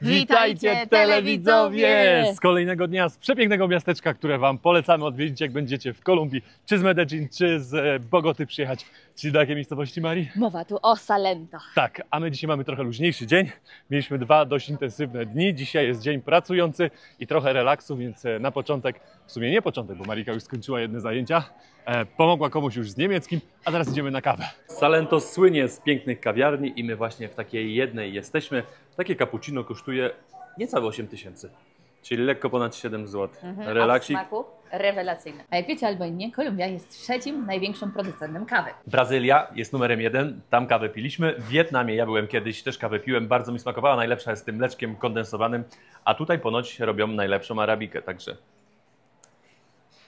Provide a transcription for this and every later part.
Witajcie telewidzowie! Z kolejnego dnia, z przepięknego miasteczka, które Wam polecamy odwiedzić, jak będziecie w Kolumbii, czy z Medellin, czy z Bogoty przyjechać. Czyli do jakiej miejscowości, Marii? Mowa tu o Salento. Tak, a my dzisiaj mamy trochę luźniejszy dzień. Mieliśmy 2 dość intensywne dni. Dzisiaj jest dzień pracujący i trochę relaksu, więc na początek, w sumie nie początek, bo Marika już skończyła jedne zajęcia, pomogła komuś już z niemieckim, a teraz idziemy na kawę. Salento słynie z pięknych kawiarni i my właśnie w takiej jednej jesteśmy. Takie cappuccino kosztuje niecałe 8 000, czyli lekko ponad 7 zł. Relaksik. A w smaku rewelacyjny. A jak wiecie albo nie, Kolumbia jest trzecim największym producentem kawy. Brazylia jest numerem 1, tam kawę piliśmy. W Wietnamie ja byłem kiedyś, też kawę piłem, bardzo mi smakowała, najlepsza jest z tym mleczkiem kondensowanym, a tutaj ponoć robią najlepszą arabikę, także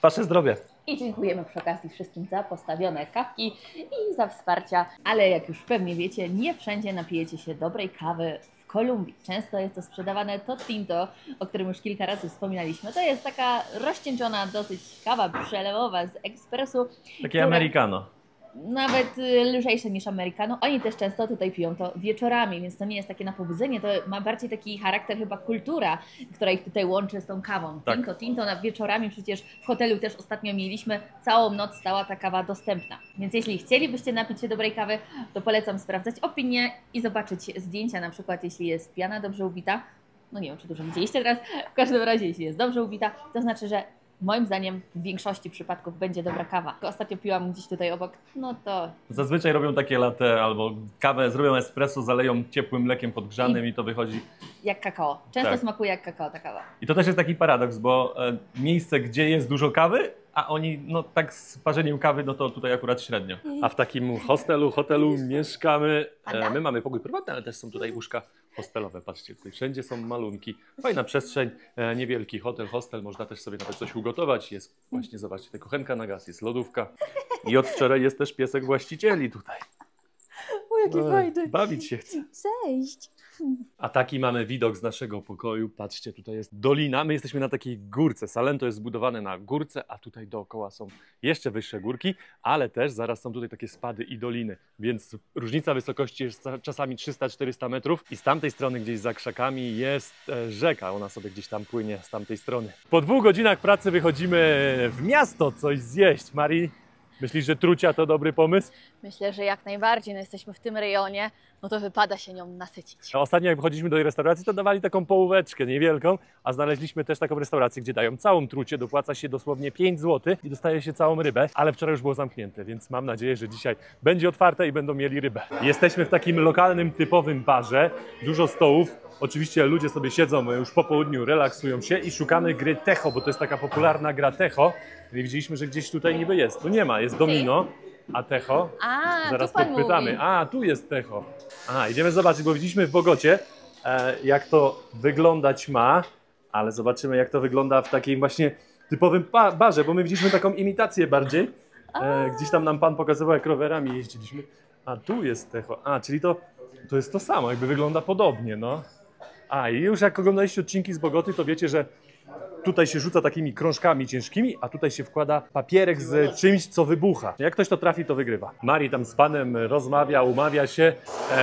wasze zdrowie. I dziękujemy przy okazji wszystkim za postawione kawki i za wsparcia, ale jak już pewnie wiecie, nie wszędzie napijecie się dobrej kawy w Kolumbii. Często jest to sprzedawane to tinto, o którym już kilka razy wspominaliśmy. To jest taka rozcieńczona dosyć kawa przelewowa z ekspresu. Takie americano. Nawet lżejsze niż americano. Oni też często tutaj piją to wieczorami, więc to nie jest takie na pobudzenie, to ma bardziej taki charakter chyba kultura, która ich tutaj łączy z tą kawą. Tak. Tinto na wieczorami, przecież w hotelu też ostatnio mieliśmy, całą noc stała ta kawa dostępna. Więc jeśli chcielibyście napić się dobrej kawy, to polecam sprawdzać opinie i zobaczyć zdjęcia, na przykład jeśli jest piana dobrze ubita. No nie wiem, czy dużo widzieliście teraz, w każdym razie jeśli jest dobrze ubita, to znaczy, że moim zdaniem w większości przypadków będzie dobra kawa. Ostatnio piłam gdzieś tutaj obok, no to... Zazwyczaj robią takie latte albo kawę, zrobią espresso, zaleją ciepłym mlekiem podgrzanym i to wychodzi... Jak kakao. Często Tak. smakuje jak kakao ta kawa. I to też jest taki paradoks, bo miejsce, gdzie jest dużo kawy, a oni no tak z parzeniem kawy, no to tutaj akurat średnio. A w takim hotelu mieszkamy. My mamy pokój prywatny, ale też są tutaj łóżka hostelowe. Patrzcie, tutaj wszędzie są malunki. Fajna przestrzeń, niewielki hostel, można też sobie nawet coś ugotować. Jest właśnie, zobaczcie, ta kuchenka na gaz, jest lodówka. I od wczoraj jest też piesek właścicieli tutaj. O, jaki fajny. Bawić się chce. Cześć. A taki mamy widok z naszego pokoju. Patrzcie, tutaj jest dolina. My jesteśmy na takiej górce. Salento jest zbudowane na górce, a tutaj dookoła są jeszcze wyższe górki, ale też zaraz są tutaj takie spady i doliny. Więc różnica wysokości jest czasami 300-400 metrów i z tamtej strony gdzieś za krzakami jest rzeka. Ona sobie gdzieś tam płynie z tamtej strony. Po 2 godzinach pracy wychodzimy w miasto coś zjeść. Marii, myślisz, że trucia to dobry pomysł? Myślę, że jak najbardziej. No jesteśmy w tym rejonie, no to wypada się nią nasycić. Ostatnio jak chodziliśmy do tej restauracji, to dawali taką połóweczkę niewielką, a znaleźliśmy też taką restaurację, gdzie dają całą trucię, dopłaca się dosłownie 5 zł i dostaje się całą rybę, ale wczoraj już było zamknięte, więc mam nadzieję, że dzisiaj będzie otwarte i będą mieli rybę. Jesteśmy w takim lokalnym, typowym barze, dużo stołów. Oczywiście ludzie sobie siedzą już po południu, relaksują się i szukamy gry Techo, bo to jest taka popularna gra Techo. I widzieliśmy, że gdzieś tutaj niby jest. Tu nie ma, jest domino, a Techo. Zaraz tu pan podpytamy. mówi. A, tu jest Techo. Idziemy zobaczyć, bo widzieliśmy w Bogocie, jak to wyglądać ma, ale zobaczymy, jak to wygląda w takim właśnie typowym barze, bo my widzieliśmy taką imitację bardziej. Gdzieś tam nam pan pokazywał, jak rowerami jeździliśmy. A tu jest Techo. Czyli to jest to samo, jakby wygląda podobnie, no. I już jak oglądaliście odcinki z Bogoty, to wiecie, że tutaj się rzuca takimi krążkami ciężkimi, a tutaj się wkłada papierek z czymś, co wybucha. Jak ktoś to trafi, to wygrywa. Marii tam z panem rozmawia, umawia się.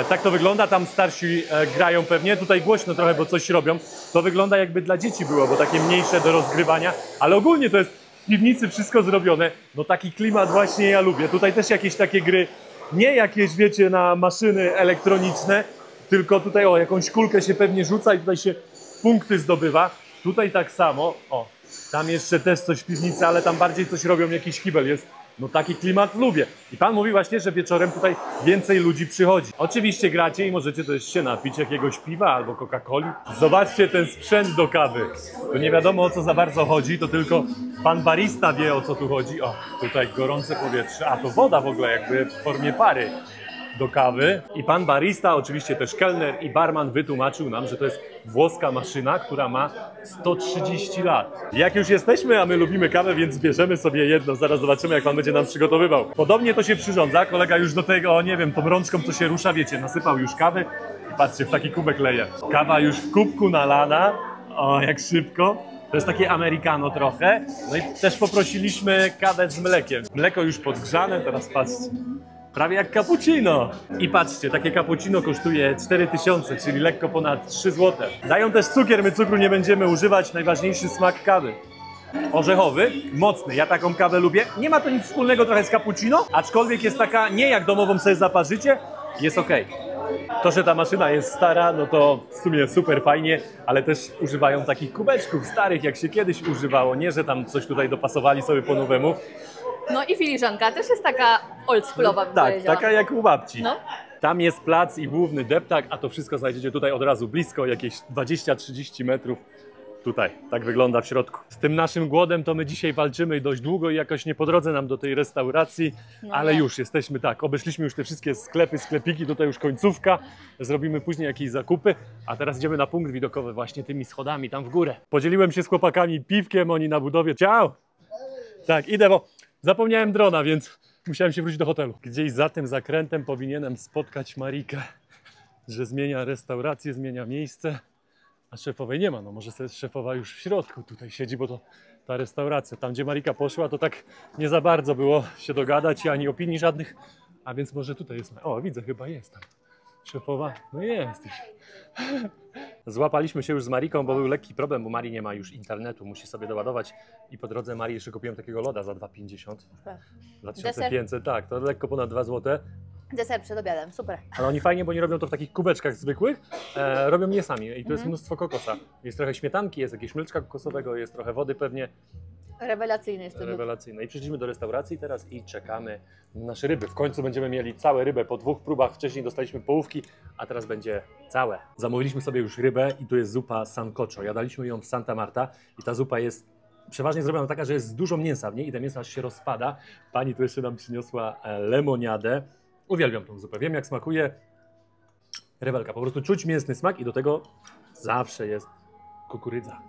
Tak to wygląda, tam starsi grają pewnie. Tutaj głośno trochę, bo coś robią. To wygląda jakby dla dzieci było, bo takie mniejsze do rozgrywania. Ale ogólnie to jest w piwnicy wszystko zrobione. No taki klimat właśnie ja lubię. Tutaj też jakieś takie gry, nie jakieś wiecie na maszyny elektroniczne, tylko tutaj jakąś kulkę się pewnie rzuca i tutaj się punkty zdobywa. Tutaj tak samo, tam jeszcze też coś w piwnicy, ale tam bardziej coś robią, jakiś kibel jest. No taki klimat lubię. I pan mówi właśnie, że wieczorem tutaj więcej ludzi przychodzi. Oczywiście gracie i możecie też się napić jakiegoś piwa albo Coca-Coli. Zobaczcie ten sprzęt do kawy. To nie wiadomo, o co za bardzo chodzi, to tylko pan barista wie, o co tu chodzi. Tutaj gorące powietrze, to woda w ogóle jakby w formie pary do kawy. I pan barista, oczywiście też kelner i barman wytłumaczył nam, że to jest włoska maszyna, która ma 130 lat. Jak już jesteśmy, a my lubimy kawę, więc bierzemy sobie jedno. Zaraz zobaczymy, jak pan będzie nam przygotowywał. Podobnie to się przyrządza. Kolega już do tego, nie wiem, tą rączką, co się rusza, wiecie, nasypał już kawy. I patrzcie, w taki kubek leje. Kawa już w kubku nalana. Jak szybko. To jest takie americano trochę. No i też poprosiliśmy kawę z mlekiem. Mleko już podgrzane, teraz patrzcie. Prawie jak cappuccino. I patrzcie, takie cappuccino kosztuje 4000, czyli lekko ponad 3 zł. Dają też cukier, my cukru nie będziemy używać. Najważniejszy smak kawy. Orzechowy, mocny. Ja taką kawę lubię. Nie ma to nic wspólnego trochę z cappuccino, aczkolwiek jest taka, nie jak domową sobie zaparzycie, jest ok. To, że ta maszyna jest stara, no to w sumie super fajnie, ale też używają takich kubeczków starych, jak się kiedyś używało. Nie, że tam coś tutaj dopasowali sobie po nowemu. No i filiżanka też jest taka oldschoolowa, bym Tak, powiedziała. taka jak u babci. No. Tam jest plac i główny deptak, a to wszystko znajdziecie tutaj od razu blisko, jakieś 20-30 metrów. Tutaj, tak wygląda w środku. Z tym naszym głodem to my dzisiaj walczymy dość długo i jakoś nie po drodze nam do tej restauracji, ale nie. już jesteśmy tak, obeszliśmy już te wszystkie sklepy, sklepiki, tutaj już końcówka, zrobimy później jakieś zakupy, a teraz idziemy na punkt widokowy właśnie tymi schodami tam w górę. Podzieliłem się z chłopakami piwkiem, oni na budowie. Ciao! Tak, idę, bo zapomniałem drona, więc musiałem się wrócić do hotelu. Gdzieś za tym zakrętem powinienem spotkać Marikę, że zmienia restaurację, zmienia miejsce. A szefowej nie ma, no może sobie szefowa już w środku tutaj siedzi, bo to ta restauracja. Tam, gdzie Marika poszła, to tak nie za bardzo było się dogadać, ani opinii żadnych. A więc może tutaj jest. O, widzę, chyba jest tam. Szefowa, no jest. Złapaliśmy się już z Mariką, bo był lekki problem, bo Marii nie ma już internetu, musi sobie doładować. I po drodze Marii jeszcze kupiłem takiego loda za 2,50. 2500, tak, to lekko ponad 2 zł. Deser przed obiadem, super. Ale oni fajnie, bo nie robią to w takich kubeczkach zwykłych, robią je sami i tu jest mnóstwo kokosa. Jest trochę śmietanki, jest jakieś mleczka kokosowego, jest trochę wody pewnie. Rewelacyjny jest ten lód. Rewelacyjne. I przyszliśmy do restauracji teraz i czekamy na nasze ryby. W końcu będziemy mieli całe rybę po 2 próbach. Wcześniej dostaliśmy połówki, a teraz będzie całe. Zamówiliśmy sobie już rybę i tu jest zupa sancocho. Jadaliśmy ją w Santa Marta i ta zupa jest przeważnie zrobiona taka, że jest dużo mięsa w niej i to mięso aż się rozpada. Pani tu jeszcze nam przyniosła lemoniadę. Uwielbiam tą zupę. Wiem, jak smakuje. Rewelka. Po prostu czuć mięsny smak i do tego zawsze jest kukurydza.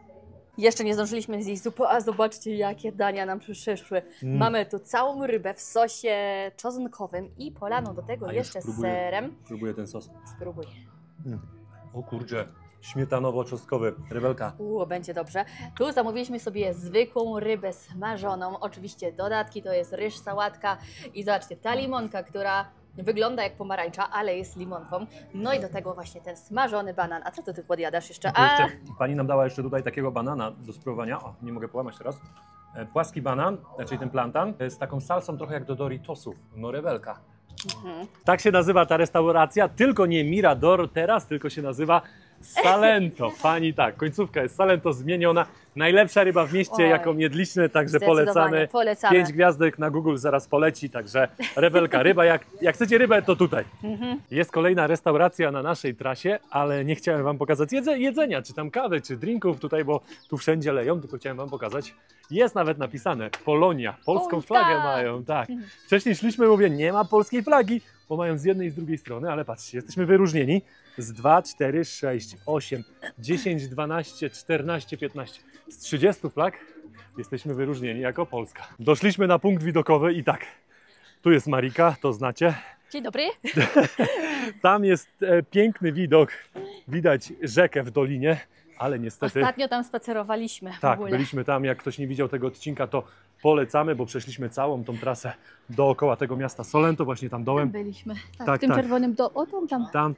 Jeszcze nie zdążyliśmy zjeść zupy, a zobaczcie, jakie dania nam przyszły. Mamy tu całą rybę w sosie czosnkowym i polaną do tego A już jeszcze serem. Próbuję ten sos. Spróbuj. O kurczę, śmietanowo-czosnkowy. Rewelka. Będzie dobrze. Tu zamówiliśmy sobie zwykłą rybę smażoną. Oczywiście dodatki to jest ryż, sałatka i zobaczcie, ta limonka, która wygląda jak pomarańcza, ale jest limonką. No i do tego właśnie ten smażony banan. A co to ty podjadasz jeszcze? Pani nam dała jeszcze tutaj takiego banana do spróbowania. O, nie mogę połamać teraz. Płaski banan, czyli ten plantan, z taką salsą trochę jak do Doritosów. No rewelka. Tak się nazywa ta restauracja, tylko nie Mirador teraz, tylko się nazywa Salento. Pani tak, końcówka jest Salento zmieniona. Najlepsza ryba w mieście, jaką jedliśmy, także polecamy. 5 gwiazdek na Google zaraz poleci, także rewelka. Ryba, jak chcecie rybę, to tutaj. Jest kolejna restauracja na naszej trasie, ale nie chciałem wam pokazać jedzenia, czy tam kawy, czy drinków tutaj, bo tu wszędzie leją, tylko chciałem wam pokazać. Jest nawet napisane Polonia, polską flagę mają, tak. Wcześniej szliśmy, mówię, nie ma polskiej flagi, bo mają z jednej i z drugiej strony, ale patrzcie, jesteśmy wyróżnieni z 2, 4, 6, 8, 10, 12, 14, 15. Z 30 flag jesteśmy wyróżnieni jako Polska. Doszliśmy na punkt widokowy i tak, tu jest Marika, to znacie. Dzień dobry. Tam jest piękny widok, widać rzekę w dolinie, ale niestety... Ostatnio tam spacerowaliśmy w Tak, ogóle. byliśmy tam, jak ktoś nie widział tego odcinka, to polecamy, bo przeszliśmy całą tą trasę dookoła tego miasta Solento, właśnie tam dołem. Tam byliśmy, Tak, w tym tak. czerwonym tam.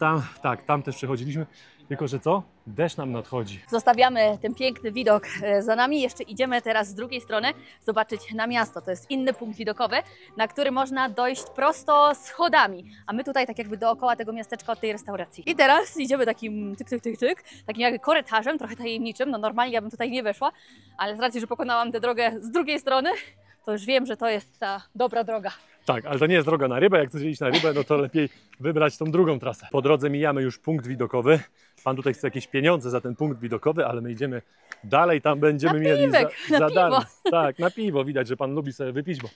Tam też przechodziliśmy, tylko że co? Deszcz nam nadchodzi. Zostawiamy ten piękny widok za nami. Jeszcze idziemy teraz z drugiej strony zobaczyć na miasto. To jest inny punkt widokowy, na który można dojść prosto schodami. A my tutaj tak jakby dookoła tego miasteczka od tej restauracji. I teraz idziemy takim takim jakby korytarzem, trochę tajemniczym. No normalnie ja bym tutaj nie weszła, ale z racji, że pokonałam tę drogę z drugiej strony, to już wiem, że to jest ta dobra droga. Tak, ale to nie jest droga na rybę. Jak chcecie iść na rybę, no to lepiej wybrać tą drugą trasę. Po drodze mijamy już punkt widokowy. Pan tutaj chce jakieś pieniądze za ten punkt widokowy, ale my idziemy dalej, tam będziemy mieli za darmo. Tak, na piwo. Widać, że pan lubi sobie wypić, bo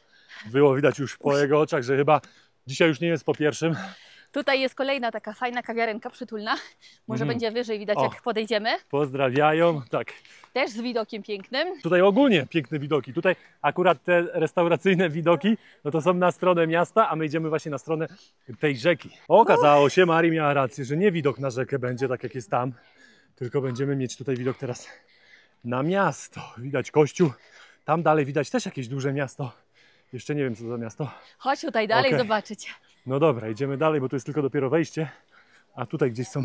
było widać już po jego oczach, że chyba dzisiaj już nie jest po pierwszym. Tutaj jest kolejna taka fajna kawiarenka przytulna. Może będzie wyżej widać, jak podejdziemy. Pozdrawiają, tak. Też z widokiem pięknym. Tutaj ogólnie piękne widoki. Tutaj akurat te restauracyjne widoki, no to są na stronę miasta, a my idziemy właśnie na stronę tej rzeki. Okazało się, Mari miała rację, że nie widok na rzekę będzie tak jak jest tam, tylko będziemy mieć tutaj widok teraz na miasto. Widać kościół, tam dalej widać też jakieś duże miasto. Jeszcze nie wiem, co za miasto. Chodź tutaj dalej zobaczyć. No dobra, idziemy dalej, bo tu jest tylko dopiero wejście, a tutaj gdzieś są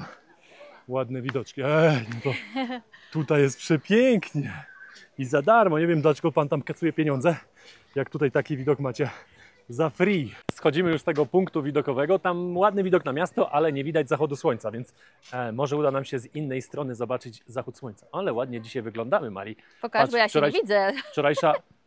ładne widoczki. No to tutaj jest przepięknie i za darmo. Nie wiem, dlaczego pan tam kasuje pieniądze, jak tutaj taki widok macie za free. Schodzimy już z tego punktu widokowego, tam ładny widok na miasto, ale nie widać zachodu słońca, więc może uda nam się z innej strony zobaczyć zachód słońca. Ale ładnie dzisiaj wyglądamy, Marii. Pokaż, Patrz, bo ja się nie widzę.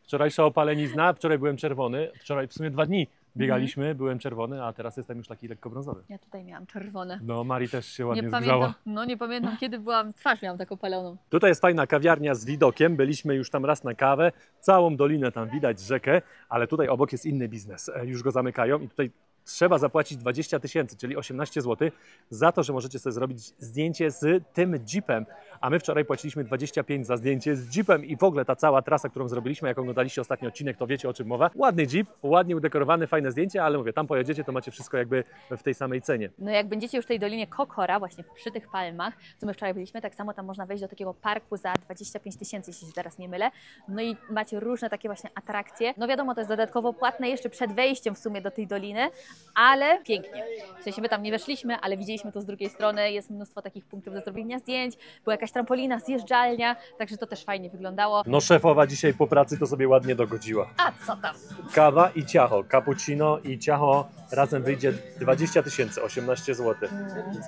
Wczorajsza opalenizna, wczoraj byłem czerwony, wczoraj w sumie 2 dni biegaliśmy, byłem czerwony, a teraz jestem już taki lekko brązowy. Ja tutaj miałam czerwone. No, Marii też się ładnie Nie zgrzała. pamiętam, no nie pamiętam kiedy byłam, twarz miałam taką paloną. Tutaj jest fajna kawiarnia z widokiem, byliśmy już tam raz na kawę, całą dolinę tam widać, rzekę, ale tutaj obok jest inny biznes, już go zamykają i tutaj trzeba zapłacić 20 000, czyli 18 zł, za to, że możecie sobie zrobić zdjęcie z tym jeepem. A my wczoraj płaciliśmy 25 za zdjęcie z jeepem i w ogóle ta cała trasa, którą zrobiliśmy, jak oglądaliście ostatni odcinek, to wiecie, o czym mowa. Ładny jeep, ładnie udekorowany, fajne zdjęcie, ale mówię, tam pojedziecie, to macie wszystko jakby w tej samej cenie. No jak będziecie już w tej Dolinie Kokora, właśnie przy tych palmach, co my wczoraj byliśmy, tak samo tam można wejść do takiego parku za 25 000, jeśli się teraz nie mylę. No i macie różne takie właśnie atrakcje. No wiadomo, to jest dodatkowo płatne jeszcze przed wejściem w sumie do tej doliny, ale pięknie. W sensie my tam nie weszliśmy, ale widzieliśmy to z drugiej strony, jest mnóstwo takich punktów do zrobienia zdjęć, była jakaś trampolina, zjeżdżalnia, także to też fajnie wyglądało. No szefowa dzisiaj po pracy to sobie ładnie dogodziła. A co tam? Kawa i ciacho, cappuccino i ciacho razem wyjdzie 20 000, 18 zł.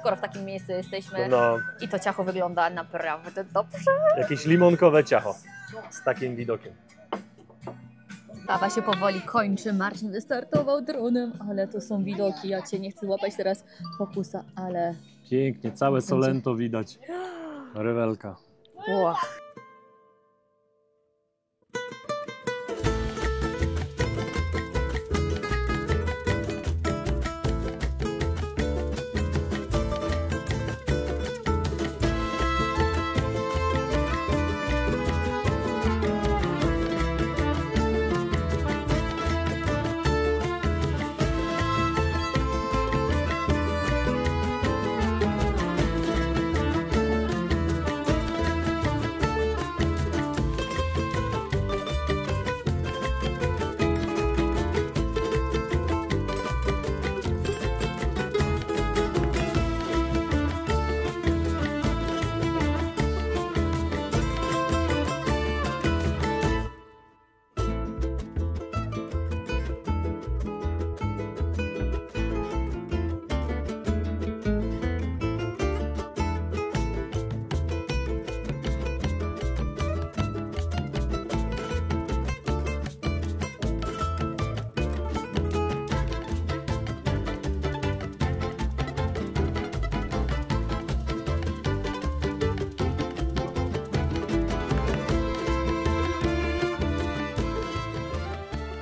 Skoro w takim miejscu jesteśmy No, i to ciacho wygląda naprawdę dobrze. jakieś limonkowe ciacho z takim widokiem. Kawa się powoli kończy, Marcin wystartował dronem, ale to są widoki, ja Cię nie chcę łapać teraz fokusa, ale... Pięknie, całe Solento widać. Rewelka. Wow.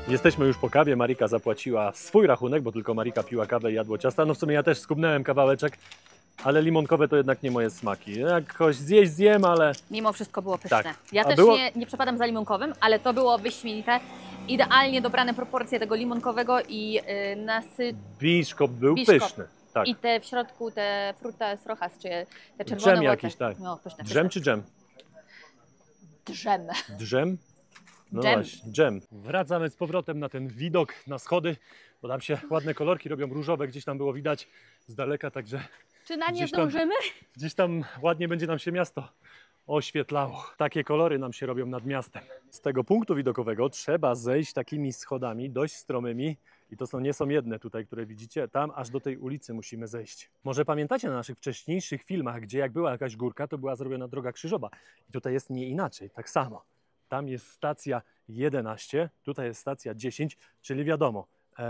Jesteśmy już po kawie, Marika zapłaciła swój rachunek, bo tylko Marika piła kawę i jadło ciasta. No w sumie ja też skubnąłem kawałeczek, ale limonkowe to jednak nie moje smaki. Jakoś zjeść zjem, ale... Mimo wszystko było pyszne. Tak. Ja A też było- nie przepadam za limonkowym, ale to było wyśmienite. Idealnie dobrane proporcje tego limonkowego i Biszkop był Biszkop. pyszny. Tak. i te w środku te frutas rojas, czy te czerwone Dżem owoce. jakiś, tak. No, pyszne, Dżem pyszne. czy dżem? Dżem. Dżem? No Dżem. właśnie, dżem. Wracamy z powrotem na ten widok, na schody, bo tam się ładne kolorki robią, różowe, gdzieś tam było widać z daleka, także Czy na nie Gdzieś tam- zdążymy? gdzieś tam ładnie będzie nam się miasto oświetlało. Takie kolory nam się robią nad miastem. Z tego punktu widokowego trzeba zejść takimi schodami dość stromymi i to nie są jedne tutaj, które widzicie. Tam aż do tej ulicy musimy zejść. Może pamiętacie na naszych wcześniejszych filmach, gdzie jak była jakaś górka, to była zrobiona droga krzyżowa. I tutaj jest nie inaczej, tak samo. Tam jest stacja 11, tutaj jest stacja 10, czyli wiadomo,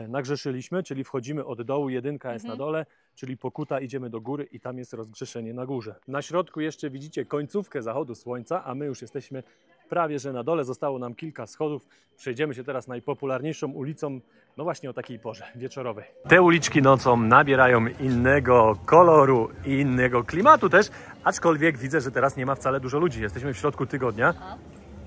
nagrzeszyliśmy, czyli wchodzimy od dołu, jedynka jest na dole, czyli pokuta, idziemy do góry i tam jest rozgrzeszenie na górze. Na środku jeszcze widzicie końcówkę zachodu słońca, a my już jesteśmy prawie że na dole. Zostało nam kilka schodów. Przejdziemy się teraz najpopularniejszą ulicą, no właśnie o takiej porze wieczorowej. Te uliczki nocą nabierają innego koloru i innego klimatu też, aczkolwiek widzę, że teraz nie ma wcale dużo ludzi. Jesteśmy w środku tygodnia.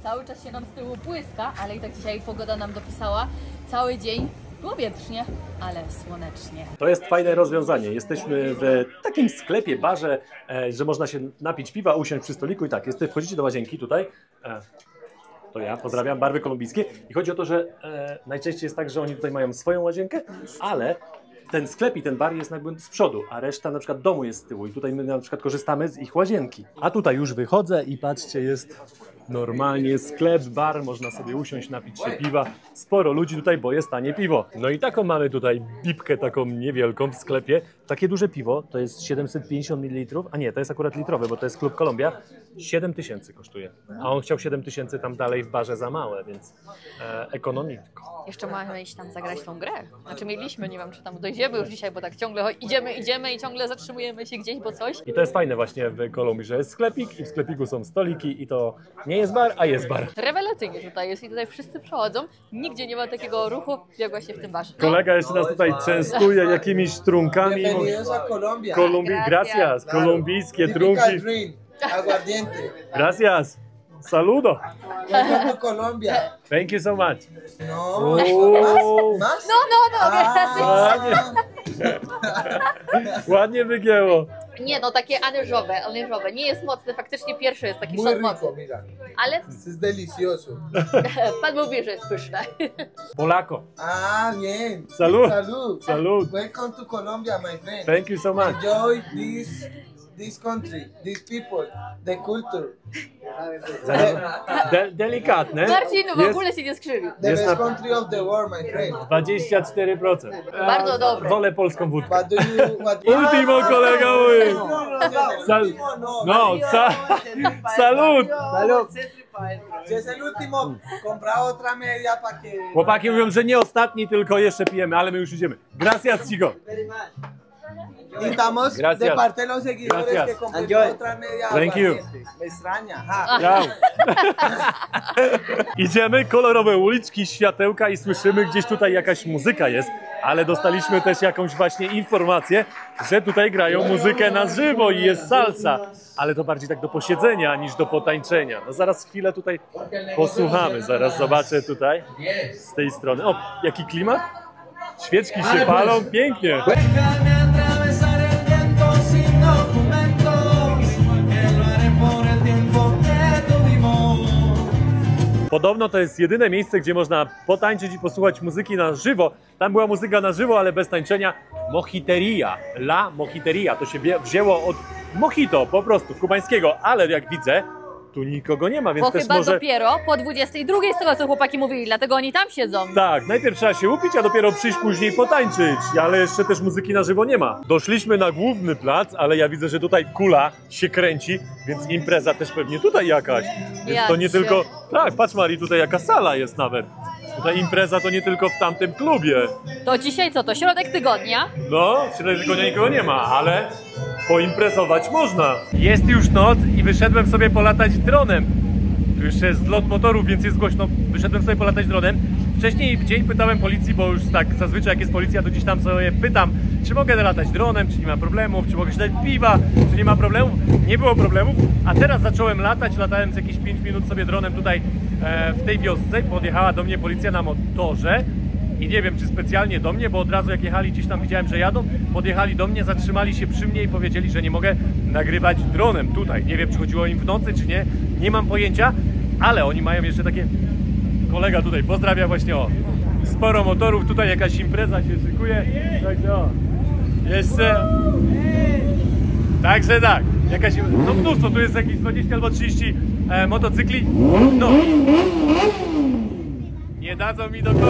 Cały czas się nam z tyłu błyska, ale i tak dzisiaj pogoda nam dopisała. Cały dzień było wietrznie, ale słonecznie. To jest fajne rozwiązanie. Jesteśmy w takim sklepie, barze, że można się napić piwa, usiąść przy stoliku i tak. Wchodzicie do łazienki tutaj. To ja pozdrawiam, barwy kolumbijskie. I chodzi o to, że najczęściej jest tak, że oni tutaj mają swoją łazienkę, ale ten sklep i ten bar jest jakby z przodu, a reszta na przykład domu jest z tyłu i tutaj my na przykład korzystamy z ich łazienki. A tutaj już wychodzę i patrzcie, jest normalnie sklep, bar, można sobie usiąść, napić się piwa. Sporo ludzi tutaj, bo jest tanie piwo. No i taką mamy tutaj bibkę taką niewielką w sklepie. Takie duże piwo, to jest 750 ml, a nie, to jest akurat litrowe, bo to jest Klub Kolumbia. 7000 kosztuje, a on chciał 7000 tam dalej w barze za małe, więc ekonomiko. Jeszcze mamy iść tam zagrać tą grę. Znaczy mieliśmy, nie wiem czy tam dojdziemy już dzisiaj, bo tak ciągle idziemy i ciągle zatrzymujemy się gdzieś, bo coś. I to jest fajne właśnie w Kolumbii, że jest sklepik i w sklepiku są stoliki i to nie jest bar, a jest bar. Rewelacyjnie tutaj jest i tutaj wszyscy przechodzą. Nigdzie nie ma takiego ruchu, jak właśnie w tym barze. Kolega jeszcze nas tutaj częstuje jakimiś trunkami. Bienvenidos a Colombia. Gracias, kolumbijskie trunki. Typical drink, aguardiente. Gracias, saludo. Welcome to Colombia. Thank you so much. No. O, ¿Más? ładnie, ładnie wygięło. Nie no, takie anyżowe. Nie jest mocne, faktycznie pierwszy jest taki Muy szot rico, mocny. mira. Ale This is delicioso. pan mówi, że jest pyszne. Polako. Ah, bien. Salud. Salud. Salud. Welcome to Colombia, my friend. Thank you so much. Enjoy this country, these people, the culture. Delikatne. Marcin w Jest ogóle się nie skrzywił. The Jest best na- country of the world, my friend. 24%. Bardzo dobre. Wolę polską wódkę. What do you... Ultimo, kolega mój. Sal- no, salud. Salud. Si es el último, compra otra media para que... Chłopaki mówią, że nie ostatni, tylko jeszcze pijemy, ale my już idziemy. Gracias, Chico. Estamos Gracias. de parte de los seguidores Gracias. que compren Enjoy. otra media Thank you. aguardiente. Me extraña. Ja. Ciao. Idziemy, kolorowe uliczki, światełka i słyszymy, gdzieś tutaj jakaś muzyka jest, ale dostaliśmy też jakąś właśnie informację, że tutaj grają muzykę na żywo i jest salsa, ale to bardziej tak do posiedzenia niż do potańczenia. No zaraz chwilę tutaj posłuchamy, zaraz zobaczę tutaj z tej strony. O, jaki klimat? Świeczki się palą, pięknie. Déjame atravesar el viento sin documentos, que lo haré por el tiempo que tuvimos. Podobno to jest jedyne miejsce, gdzie można potańczyć i posłuchać muzyki na żywo. Tam była muzyka na żywo, ale bez tańczenia. Mojiteria, La Mojiteria. To się wzięło od mojito, po prostu, kubańskiego. Ale jak widzę, tu nikogo nie ma, więc Bo też chyba może... dopiero po 22 z tego, co chłopaki mówili, dlatego oni tam siedzą. Tak, najpierw trzeba się upić, a dopiero przyjść później potańczyć, ale jeszcze też muzyki na żywo nie ma. Doszliśmy na główny plac, ale ja widzę, że tutaj kula się kręci, więc impreza też pewnie tutaj jakaś. Więc to nie Jacie. tylko... Tak, patrz Mari, tutaj jaka sala jest nawet. Tutaj impreza to nie tylko w tamtym klubie. To dzisiaj co, to środek tygodnia? No, w środku tygodnia nikogo nie ma, ale poimprezować można. Jest już noc i wyszedłem sobie polatać dronem. Tu jeszcze jest zlot motorów, więc jest głośno. Wyszedłem sobie polatać dronem. Wcześniej w dzień pytałem policji, bo już tak zazwyczaj jak jest policja, to gdzieś tam sobie pytam, czy mogę latać dronem, czy nie ma problemów, czy mogę się dać piwa, czy nie ma problemów. Nie było problemów, a teraz zacząłem latać, latałem z jakieś 5 minut sobie dronem tutaj w tej wiosce. Podjechała do mnie policja na motorze. I nie wiem, czy specjalnie do mnie, bo od razu jak jechali, gdzieś tam widziałem, że jadą, podjechali do mnie, zatrzymali się przy mnie i powiedzieli, że nie mogę nagrywać dronem tutaj. Nie wiem, czy chodziło im w nocy, czy nie, nie mam pojęcia, ale oni mają jeszcze takie... Kolega tutaj pozdrawia właśnie, o, sporo motorów, tutaj jakaś impreza się szykuje, także o, jeszcze... Także tak, jakaś, no mnóstwo, tu jest jakieś 20 albo 30 motocykli, no. Nie dadzą mi do końca.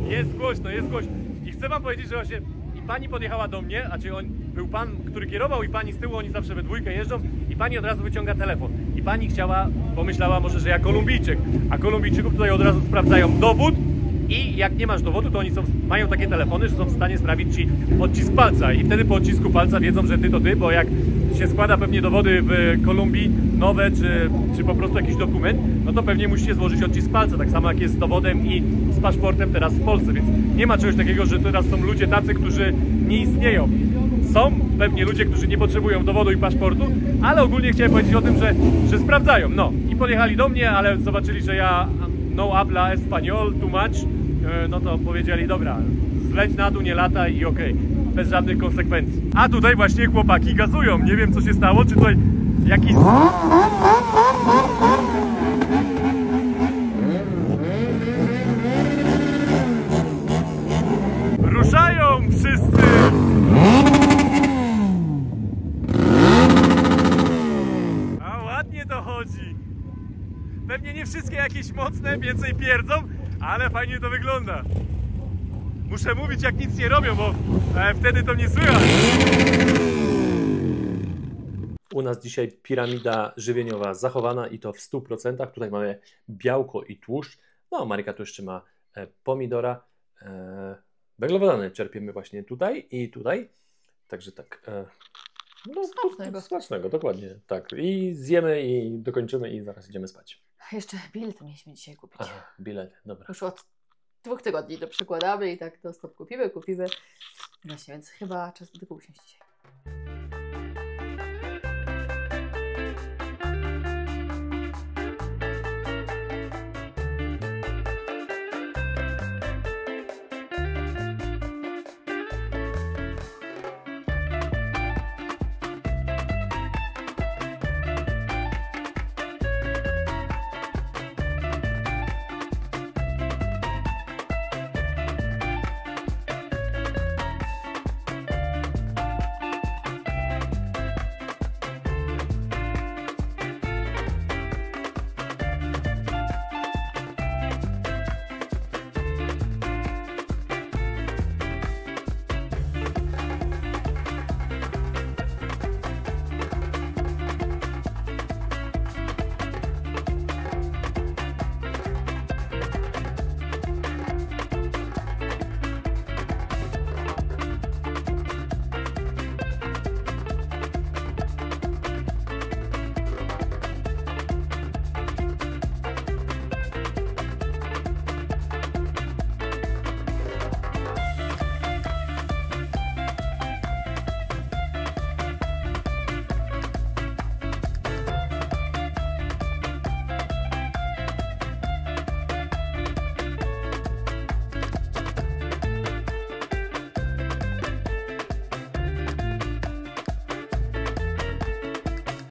Jest głośno, jest głośno. I chcę wam powiedzieć, że właśnie i pani podjechała do mnie, a czyli był pan, który kierował i pani z tyłu, oni zawsze we dwójkę jeżdżą i pani od razu wyciąga telefon. I pani chciała, pomyślała może, że ja Kolumbijczyk, a Kolumbijczyków tutaj od razu sprawdzają dowód i jak nie masz dowodu, to oni mają takie telefony, że są w stanie sprawić ci odcisk palca i wtedy po odcisku palca wiedzą, że ty to ty, bo jak się składa pewnie dowody w Kolumbii nowe, czy po prostu jakiś dokument, no to pewnie musicie złożyć odcisk palca, tak samo jak jest z dowodem i z paszportem teraz w Polsce, więc nie ma czegoś takiego, że teraz są ludzie tacy, którzy nie istnieją. Są pewnie ludzie, którzy nie potrzebują dowodu i paszportu, ale ogólnie chciałem powiedzieć o tym, że sprawdzają. No i podjechali do mnie, ale zobaczyli, że ja no habla español too much, no to powiedzieli, dobra, zleć na dół, nie lata i okej, bez żadnych konsekwencji. A tutaj właśnie chłopaki gazują, nie wiem co się stało, czy tutaj jakiś... Pewnie nie wszystkie jakieś mocne, więcej pierdzą, ale fajnie to wygląda. Muszę mówić, jak nic nie robią, bo wtedy to nie słychać. U nas dzisiaj piramida żywieniowa zachowana i to w 100%. Tutaj mamy białko i tłuszcz. No, Maryka tu jeszcze ma pomidora. Węglowodany czerpiemy właśnie tutaj i tutaj. Także tak. No, Smacznego. Smacznego, dokładnie. Tak. I zjemy i dokończymy i zaraz idziemy spać. Jeszcze bilet mieliśmy dzisiaj kupić. Aha, bilet, dobra. Już od 2 tygodni to przykładamy i tak to stop kupimy. Właśnie, więc chyba czas do tego usiąść dzisiaj.